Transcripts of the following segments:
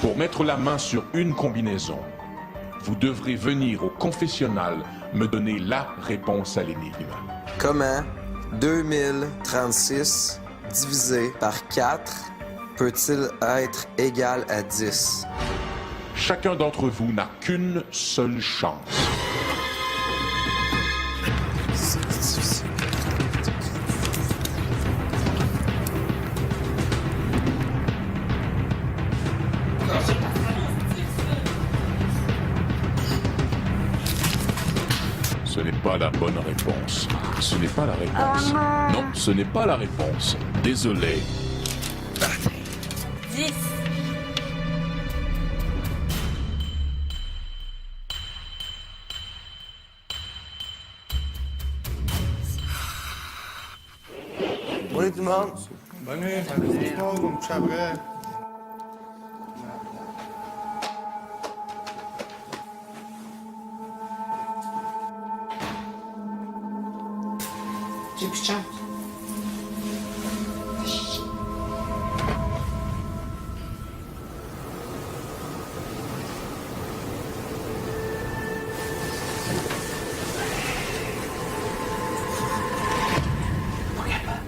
Pour mettre la main sur une combinaison, vous devrez venir au confessionnal me donner la réponse à l'énigme. Comment 2036 divisé par 4 peut-il être égal à 10? Chacun d'entre vous n'a qu'une seule chance. Ce n'est pas la bonne réponse. Ce n'est pas la réponse. Non, ce n'est pas la réponse. Désolé. 10. Bonne nuit tout le monde. Bonne nuit. Bonne nuit. On va me coucher après. J'ai plus de chance.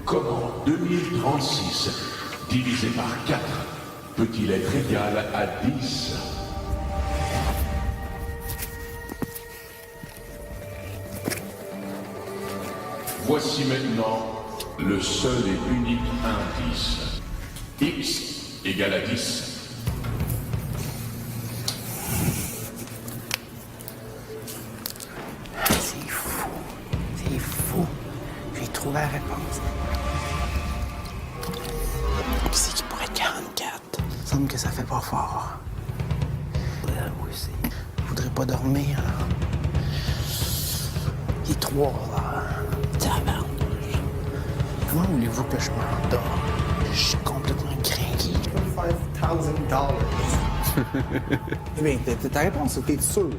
Comment 2036 divisé par 4 peut-il être égal à 10? Voici maintenant le seul et unique indice. X égale à 10. C'est fou. C'est fou. J'ai trouvé la réponse. Qui c'est qui pourrait être 44? Il me semble que ça fait pas fort. Moi aussi. Je voudrais pas dormir, là. Il est 3 heures. Tabarnouche. Comment voulez-vous que je m'endors? Je suis complètement craqué. $5,000. Eh bien, t'as ta réponse, t'es sûr?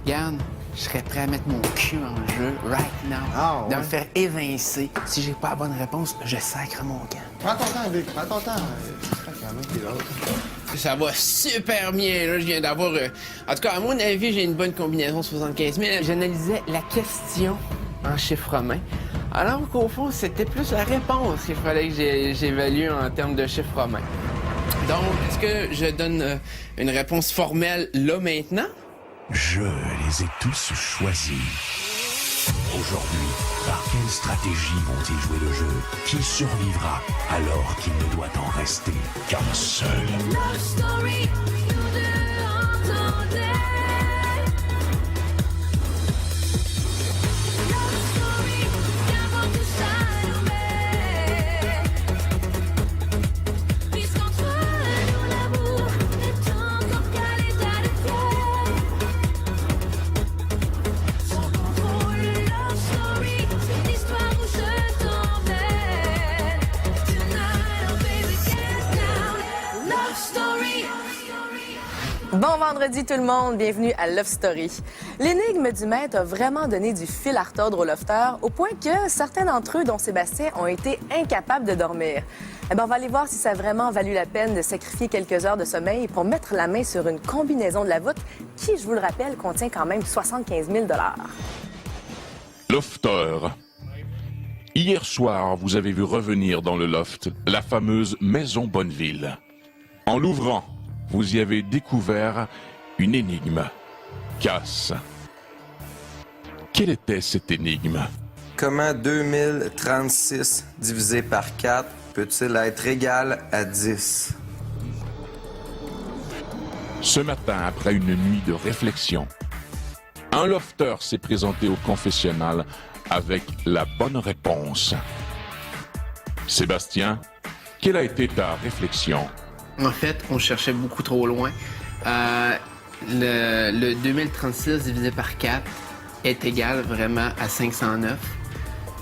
Yann, je serais prêt à mettre mon cul en jeu right now. Ah, ouais. De me faire évincer. Si j'ai pas la bonne réponse, je sacre mon camp. Prends ton temps, Vic. Prends ton temps. Quand même, t'es là. Ça va super bien, là. Je viens d'avoir... En tout cas, à mon avis, j'ai une bonne combinaison 75 000. J'analysais la question en chiffres romains. Alors qu'au fond, c'était plus la réponse qu'il fallait que j'évalue en termes de chiffres romains. Donc, est-ce que je donne une réponse formelle là, maintenant? Je les ai tous choisis. Aujourd'hui, par quelle stratégie vont-ils jouer le jeu? Qui survivra alors qu'il ne doit en rester qu'un seul? Love story, nous deux entendez. Love story, qu'avant tout s'allumer. Puisqu'entre nous l'amour n'est encore qu'à l'état de pierre. Sans contrôle, love story, c'est une histoire où je t'emmène. Tonight, oh baby, get down. Love story. Bon vendredi tout le monde, bienvenue à Love Story. L'énigme du maître a vraiment donné du fil à retordre aux lofters, au point que certains d'entre eux, dont Sébastien, ont été incapables de dormir. Eh bien, on va aller voir si ça a vraiment valu la peine de sacrifier quelques heures de sommeil pour mettre la main sur une combinaison de la voûte qui, je vous le rappelle, contient quand même 75 000 $. Lofter. Hier soir, vous avez vu revenir dans le loft la fameuse maison Bonneville. En l'ouvrant, vous y avez découvert une énigme. Casse. Quelle était cette énigme? Comment 2036 divisé par 4 peut-il être égal à 10? Ce matin, après une nuit de réflexion, un lofter s'est présenté au confessionnal avec la bonne réponse. Sébastien, quelle a été ta réflexion? En fait, on cherchait beaucoup trop loin. Le 2036 divisé par 4 est égal vraiment à 509.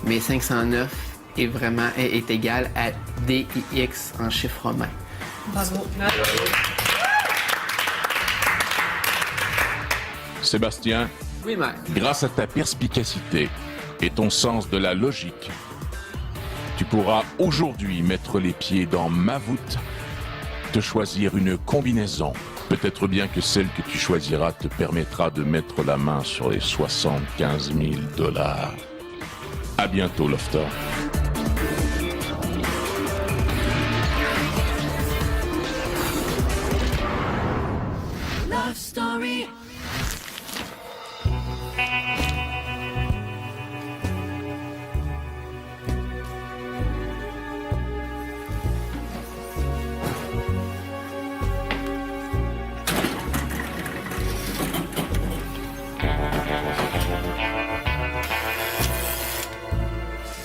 Mais 509 est égal à DIX en chiffre romain. Sébastien, Oui, maître. grâce à ta perspicacité et ton sens de la logique, tu pourras aujourd'hui mettre les pieds dans ma voûte, te choisir une combinaison. Peut-être bien que celle que tu choisiras te permettra de mettre la main sur les 75 000 $. À bientôt, Lofter. Love Story.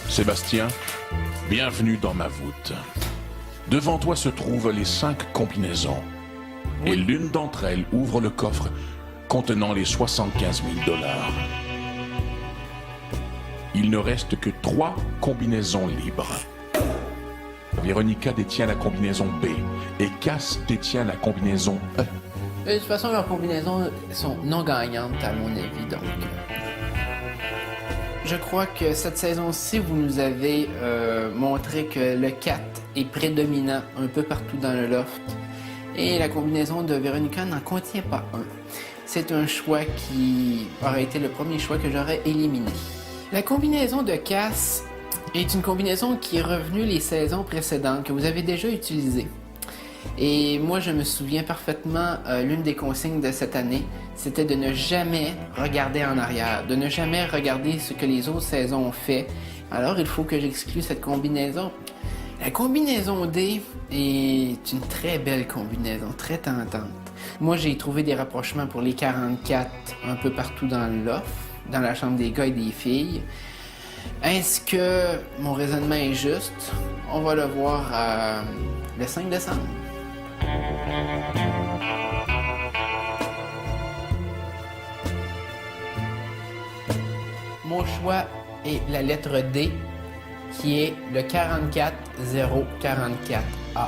Sébastien, bienvenue dans ma voûte. Devant toi se trouvent les 5 combinaisons. Et l'une d'entre elles ouvre le coffre contenant les 75 000 $. Il ne reste que 3 combinaisons libres. Véronica détient la combinaison B et Cass détient la combinaison E. De toute façon, leurs combinaisons sont non gagnantes, à mon avis, donc. Je crois que cette saison-ci, vous nous avez montré que le 4 est prédominant un peu partout dans le loft. Et la combinaison de Véronica n'en contient pas un. C'est un choix qui aurait été le premier choix que j'aurais éliminé. La combinaison de Cass est une combinaison qui est revenue les saisons précédentes, que vous avez déjà utilisée. Et moi, je me souviens parfaitement, l'une des consignes de cette année, c'était de ne jamais regarder en arrière, de ne jamais regarder ce que les autres saisons ont fait. Alors, il faut que j'exclue cette combinaison. La combinaison D est une très belle combinaison, très tentante. Moi, j'ai trouvé des rapprochements pour les 44 un peu partout dans le loft, dans la chambre des gars et des filles. Est-ce que mon raisonnement est juste? On va le voir le 5 décembre. Mon choix est la lettre D, qui est le 44044A.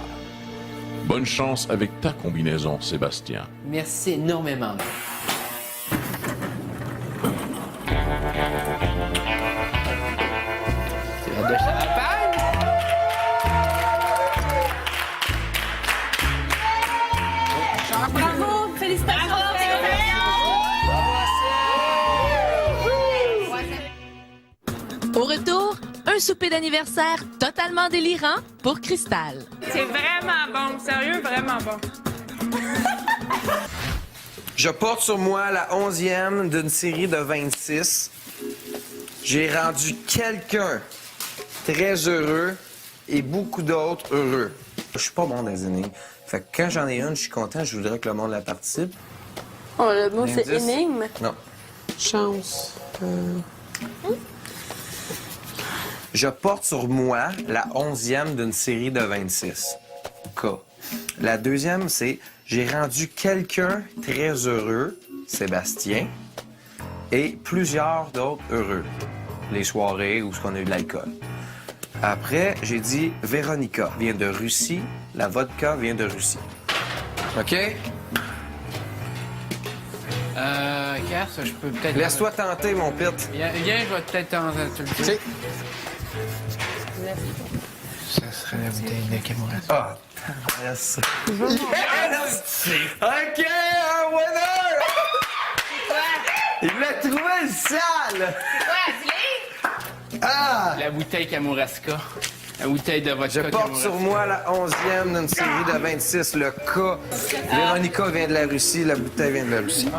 Bonne chance avec ta combinaison, Sébastien. Merci énormément. C'est la de champagne. Bravo! Félicitations! Au retour, un souper d'anniversaire totalement délirant pour Cristal. C'est vraiment bon, sérieux, vraiment bon. Je porte sur moi la 11e d'une série de 26. J'ai rendu quelqu'un très heureux et beaucoup d'autres heureux. Je suis pas bon dans les énigmes. Fait que quand j'en ai une, je suis content, je voudrais que le monde la participe. Oh, le mot, c'est L'indice? énigme. Non. Chance. Je porte sur moi la 11e d'une série de 26. K. La deuxième, c'est j'ai rendu quelqu'un très heureux, Sébastien, et plusieurs d'autres heureux. Les soirées où on a eu de l'alcool. Après, j'ai dit Véronica vient de Russie, la vodka vient de Russie. OK? Cass, je peux peut-être... Laisse-toi tenter, mon pit. Viens, je vais peut-être te le dire. Ça serait la bouteille de Camorra. Ah, yes! Yes! OK, un winner! Il l'a trouvé, le sale! Ah! La bouteille Kamouraska. La bouteille de vodka Je porte sur moi la 11e d'une série de 26, le K. Véronica vient de la Russie, la bouteille vient de la Russie.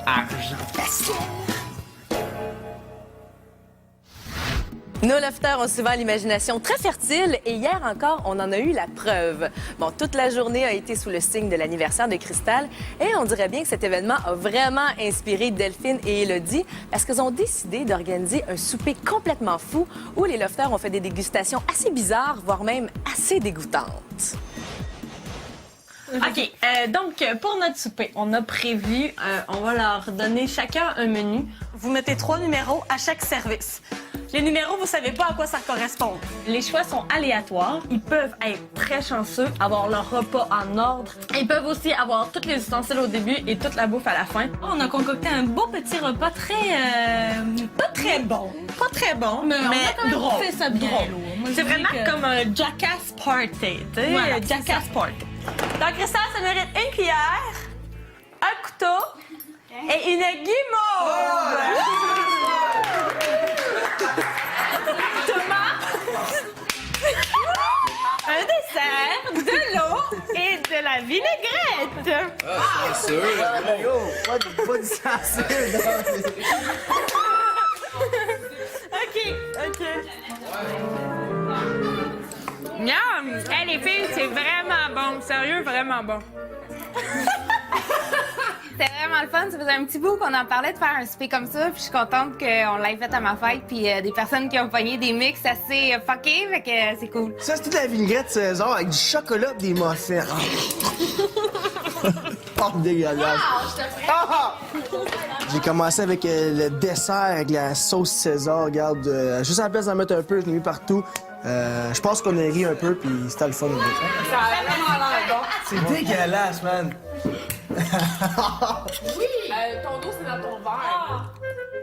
Argent. Nos lofters ont souvent l'imagination très fertile et hier encore, on en a eu la preuve. Bon, toute la journée a été sous le signe de l'anniversaire de Cristal et on dirait bien que cet événement a vraiment inspiré Delphine et Élodie parce qu'elles ont décidé d'organiser un souper complètement fou où les lofters ont fait des dégustations assez bizarres, voire même assez dégoûtantes. OK. Donc, pour notre souper, on a prévu, on va leur donner chacun un menu. Vous mettez 3 numéros à chaque service. Les numéros, vous savez pas à quoi ça correspond. Les choix sont aléatoires. Ils peuvent être très chanceux, avoir leur repas en ordre. Ils peuvent aussi avoir tous les ustensiles au début et toute la bouffe à la fin. On a concocté un beau petit repas très... pas très bon. Pas très bon, mais on a quand même drôle. fait ça bien. Drôle. Lourd. C'est vraiment comme un jackass party, tu sais, Voilà, jackass party. Donc, Cristal, ça mérite une cuillère, un couteau et une guimauve. Thomas, un dessert, de l'eau et de la vinaigrette. C'est sûr. Pas du sensé. OK. Miam! Hey, les filles, c'est vraiment bon. Sérieux, vraiment bon. C'était vraiment le fun. Ça faisait un petit bout qu'on en parlait de faire un souper comme ça. Puis je suis contente qu'on l'ait fait à ma fête. Puis des personnes qui ont pogné des mix assez fuckés. Fait que c'est cool. Ça, c'est toute la vinaigrette César avec du chocolat et des muffins. Oh, dégueulasse. J'ai commencé avec le dessert avec la sauce César. Regarde, juste à la place d'en mettre un peu, je l'ai mis partout. Je pense qu'on a ri un peu, puis c'était le fun. Ça a vraiment l'air bon. C'est dégueulasse, man. Ton dos, c'est dans ton verre.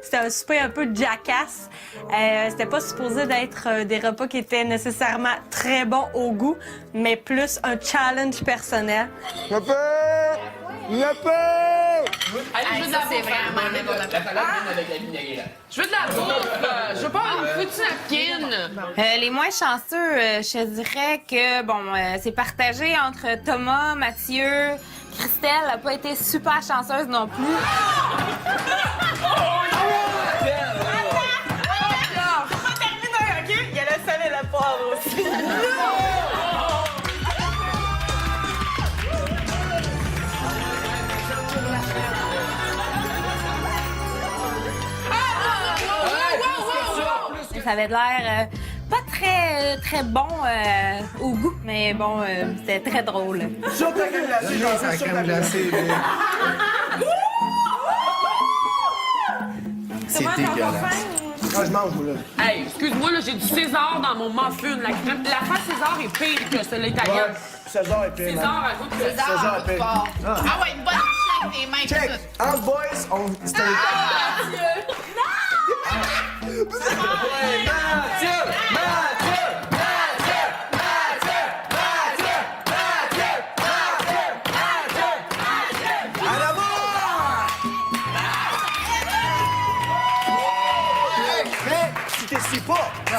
C'était un souper un peu jackass. C'était pas supposé d'être des repas qui étaient nécessairement très bons au goût, mais plus un challenge personnel. Ça, c'est vraiment n'importe quoi. Je veux de la bouffe. Je veux pas une petite napkin. Les moins chanceux, je te dirais que, c'est partagé entre Thomas, Mathieu. Christelle n'a pas été super chanceuse non plus. Il y a le sel et le poivre aussi. Ça avait l'air pas très bon au goût, mais bon, c'était très drôle. Sur ta crème glacée, genre, c'est sur ta glacée. C'est dégueulasse. Quand je mange, moi, là. Hey, excuse-moi, là, j'ai du César dans mon muffin. La face César est pire que celle italienne. César est pire, man. César, elle goûte le César est pire. Ah ouais, une bonne chaîne des mains. Check! Entre boys, on... C'était...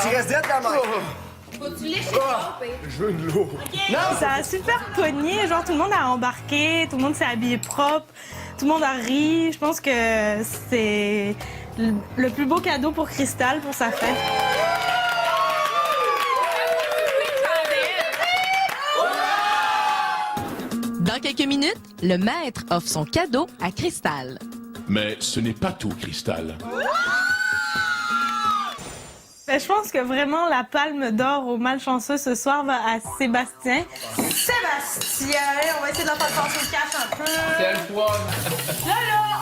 Tu restes direct dans ma Je veux de l'eau. Ça a super pogné. Genre, tout le monde a embarqué, tout le monde s'est habillé propre, tout le monde a ri. Je pense que c'est le plus beau cadeau pour Cristal pour sa fête. Dans quelques minutes, le maître offre son cadeau à Cristal. Mais ce n'est pas tout, Cristal. Ben, je pense que vraiment la palme d'or au malchanceux ce soir va à Sébastien. Sébastien, on va essayer de leur faire passer le cash un peu. C'est le poivre. Là,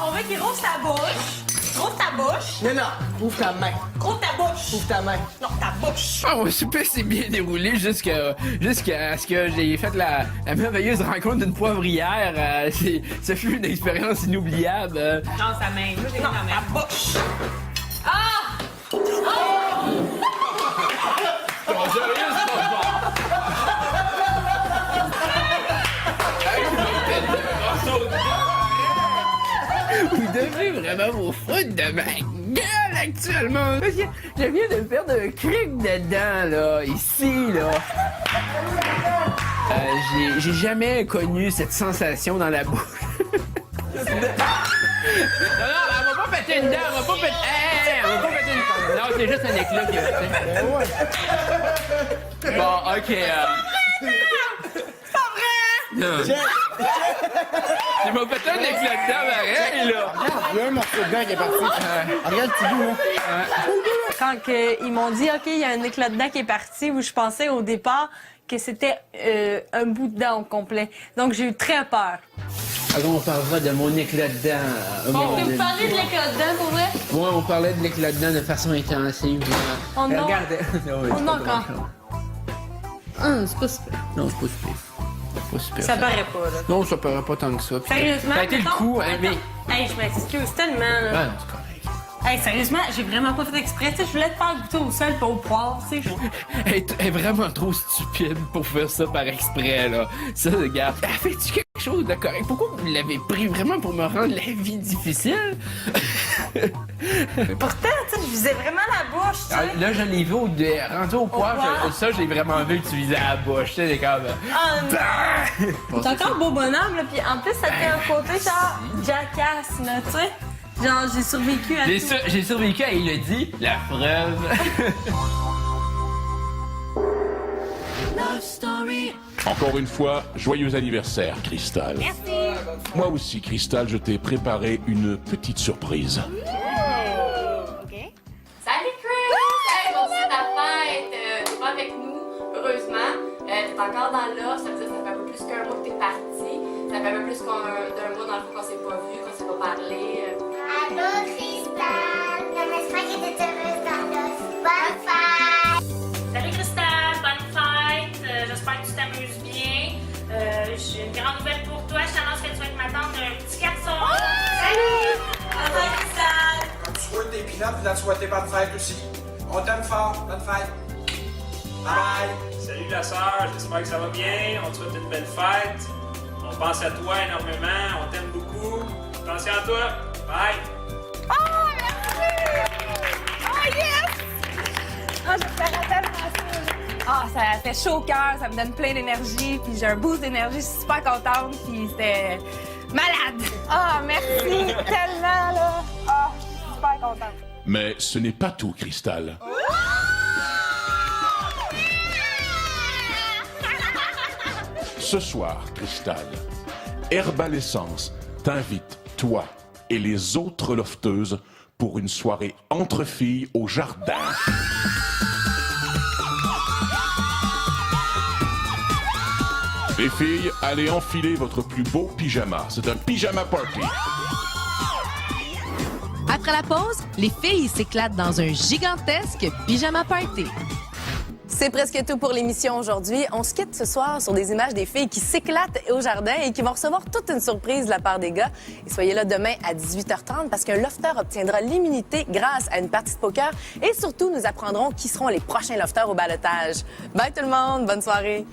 on veut qu'il rouvre sa bouche. Rouvre ta bouche. Non, ouvre ta main. Rouvre ta bouche. Ouvre ta main. Non, ta bouche. Ah, mon souper s'est bien déroulé jusqu'à ce que j'ai fait la merveilleuse rencontre d'une poivrière. Ce fut une expérience inoubliable. Non, sa main. Moi, j'ai non, ta bouche. Ah! Vous devez vraiment vous foutre de ma gueule actuellement. Parce que je viens de faire de cric dedans, là, ici, là. J'ai jamais connu cette sensation dans la bouche. Non, elle m'a pas pété une dent, elle m'a pas pété... elle m'a pas pété une... Non, c'est juste un éclat qui a fait. Bon, OK, C'est pas vrai! Non. Il m'a pété un éclat de dent, pareil, là. Il y a un morceau de dent qui est parti. Regarde le petit bout, là. Quand ils m'ont dit, OK, il y a un éclat de dent qui est parti, où je pensais au départ que c'était un bout de dent au complet. Donc, j'ai eu très peur. Alors, on parlera de mon éclat de dent. Tu me parlais de l'éclat de dent, pour vrai? Ouais, on parlait de l'éclat de dent de façon intensive. Oh non! Regardez. Oh non, quand? C'est pas super. Non, c'est pas super. Pas super. Ça paraît pas, là. Non, ça paraît pas tant que ça. Puis Sérieusement? ça a été le mettons- coup, hein, mais... Hey, je m'excuse tellement, là. Ah, non, c'est correct. Hey, sérieusement, j'ai vraiment pas fait exprès. Tu sais, je voulais te faire goûter au sel pas au poivre, tu sais. Elle est vraiment trop stupide pour faire ça par exprès, là. Ça, regarde. Fais-tu quelque chose de correct? Pourquoi vous l'avez pris vraiment pour me rendre la vie difficile? Pourtant, tu sais, je visais vraiment la bouche, tu sais. Là, je l'ai vu rendu au poivre. Ça, j'ai vraiment vu que tu visais à la bouche. Tu sais, c'est comme... T'es encore beau bonhomme, là. Puis en plus, ça fait un côté genre jackass, là, tu sais. Genre, j'ai survécu à tout. J'ai survécu à il a dit, la preuve. Encore une fois, joyeux anniversaire, Crystal. Merci. Moi aussi, Crystal, je t'ai préparé une petite surprise. OK. Salut, Chris! Hey, bon, c'est ta fête. T'es pas avec nous, heureusement. T'es encore dans l'offre, ça veut dire que ça fait un peu plus qu'un mois que t'es parti. Ça fait un peu plus d'un mois dans le fond qu'on s'est pas vu, qu'on s'est pas parlé. Allô, Cristal! J'espère que t'es heureuse dans l'os. Bonne fête! Salut, Cristal. Bonne fête. J'espère que tu t'amuses bien. J'ai une grande nouvelle pour toi. Je t'annonce que tu vas être ma tante d'un petit garçon. Salut! Bonne fête, Cristal! Quand tu souhaites des peanuts, tu dois te souhaiter bonne fête aussi. On t'aime fort. Bonne fête. Bye bye. Salut la sœur, j'espère que ça va bien. On te souhaite une belle fête. On pense à toi énormément. On t'aime beaucoup. Attention à toi. Bye. Oh, merci! Oh, yes! Oh, j'espère tellement ça. Ah, ça fait chaud au cœur, ça me donne plein d'énergie, puis j'ai un boost d'énergie, je suis super contente, puis c'était malade. Ah, merci tellement, là. Ah, je suis super contente. Mais ce n'est pas tout, Crystal. Ce soir, Crystal, Herbalescence t'invite, toi et les autres lofteuses, pour une soirée entre filles au jardin. Les filles, allez enfiler votre plus beau pyjama. C'est un pyjama party. Après la pause, les filles s'éclatent dans un gigantesque pyjama party. C'est presque tout pour l'émission aujourd'hui. On se quitte ce soir sur des images des filles qui s'éclatent au jardin et qui vont recevoir toute une surprise de la part des gars. Et soyez là demain à 18h30 parce qu'un lofter obtiendra l'immunité grâce à une partie de poker. Et surtout, nous apprendrons qui seront les prochains lofters au ballottage. Bye tout le monde, bonne soirée.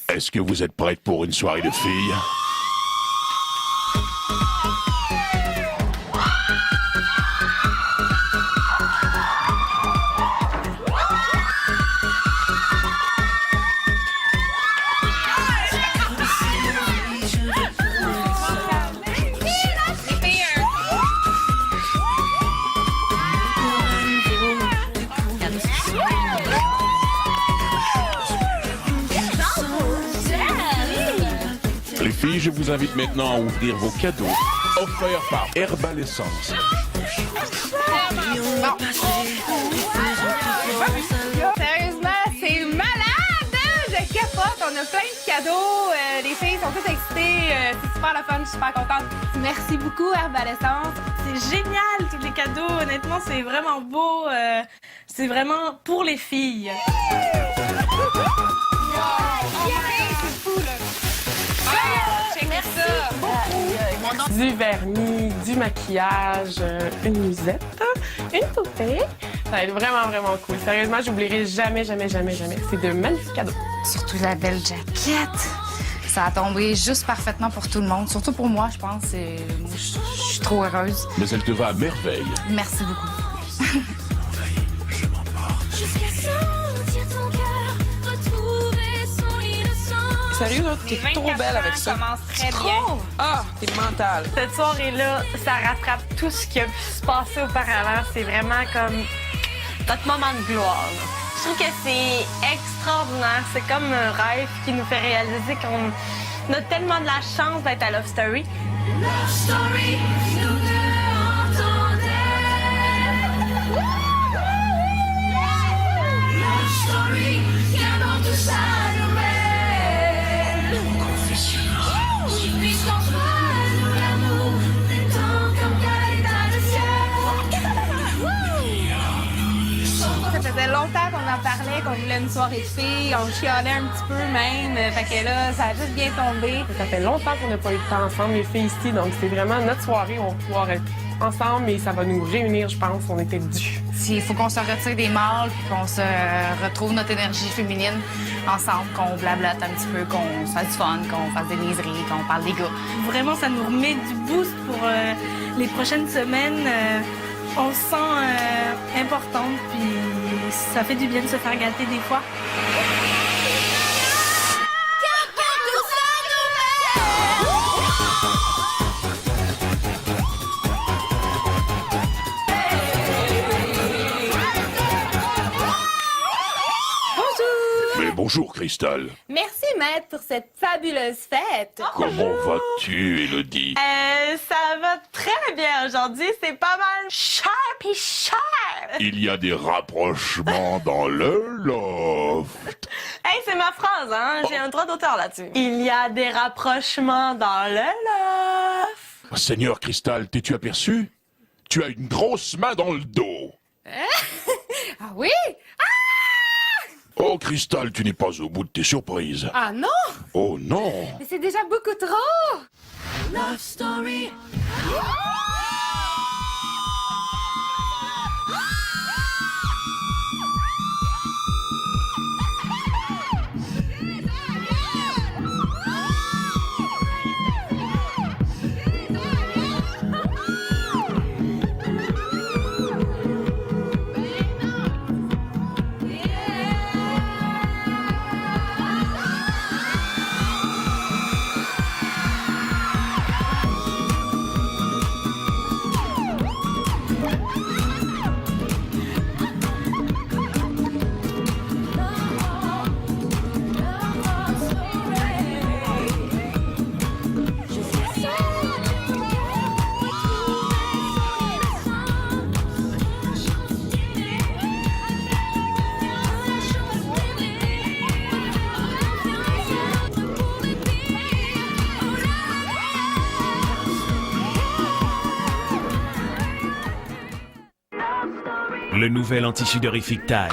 Est-ce que vous êtes prêtes pour une soirée de filles? Les filles, je vous invite maintenant à ouvrir vos cadeaux offerts par Herbalescence. Sérieusement, c'est malade! Je capote, on a plein de cadeaux. Les filles sont toutes excitées. C'est super la fun, je suis super contente. Merci beaucoup, Herbalescence. C'est génial, tous les cadeaux. Honnêtement, c'est vraiment beau. C'est vraiment pour les filles. C'est fou, là. Check ça. Du vernis, du maquillage, une musette, une poupée. Ça va être vraiment, vraiment cool. Sérieusement, j'oublierai jamais, jamais, jamais, jamais. C'est de magnifiques cadeaux. Surtout la belle jaquette. Ça a tombé juste parfaitement pour tout le monde. Surtout pour moi, je pense. Je suis trop heureuse. Mais elle te va à merveille. Merci beaucoup. Jusqu'à sentir ton cœur retrouver son innocence. Sérieux, là, t'es trop belle avec ça. commence très bien. Ah, t'es mentale. Cette soirée-là, ça rattrape tout ce qui a pu se passer auparavant. C'est vraiment comme notre moment de gloire, là. Je trouve que c'est extraordinaire. C'est comme un rêve qui nous fait réaliser qu'on a tellement de la chance d'être à Love Story. Love Story, nous deux entendait. Love Story, viens dans tout ça nouvelle. Puisqu'en soi, nous l'amour, détend comme Caleta de ciel. Ça faisait longtemps qu'on en parlait, qu'on voulait une soirée de filles. On chialait un petit peu même. Fait que là, ça a juste bien tombé. Ça fait longtemps qu'on n'a pas eu de temps ensemble, les filles ici. Donc, c'est vraiment notre soirée où on va pouvoir être ensemble, mais ça va nous réunir, je pense. On était dû. Il faut qu'on se retire des mâles, puis qu'on se retrouve notre énergie féminine ensemble, qu'on blablate un petit peu, qu'on se fasse du fun, qu'on fasse des niaiseries, qu'on parle des gars. Vraiment, ça nous remet du boost pour les prochaines semaines. On se sent importante, puis ça fait du bien de se faire gâter des fois. Bonjour, Cristal. Merci, maître, pour cette fabuleuse fête. Comment vas-tu, Élodie? Ça va très bien aujourd'hui. C'est pas mal cher pis cher. Il y a des rapprochements dans le loft. Hey, c'est ma phrase, hein? J'ai un droit d'auteur là-dessus. Il y a des rapprochements dans le loft. Seigneur Cristal, t'es-tu aperçu? Tu as une grosse main dans le dos. Ah oui? Oh, Cristal, tu n'es pas au bout de tes surprises. Ah non? Oh non! Mais c'est déjà beaucoup trop! Love Story. Le nouvel anti-sudorifique TAG,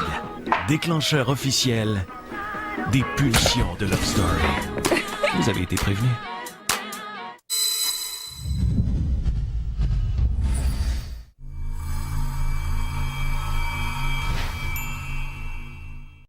déclencheur officiel des pulsions de Love Story. Vous avez été prévenus.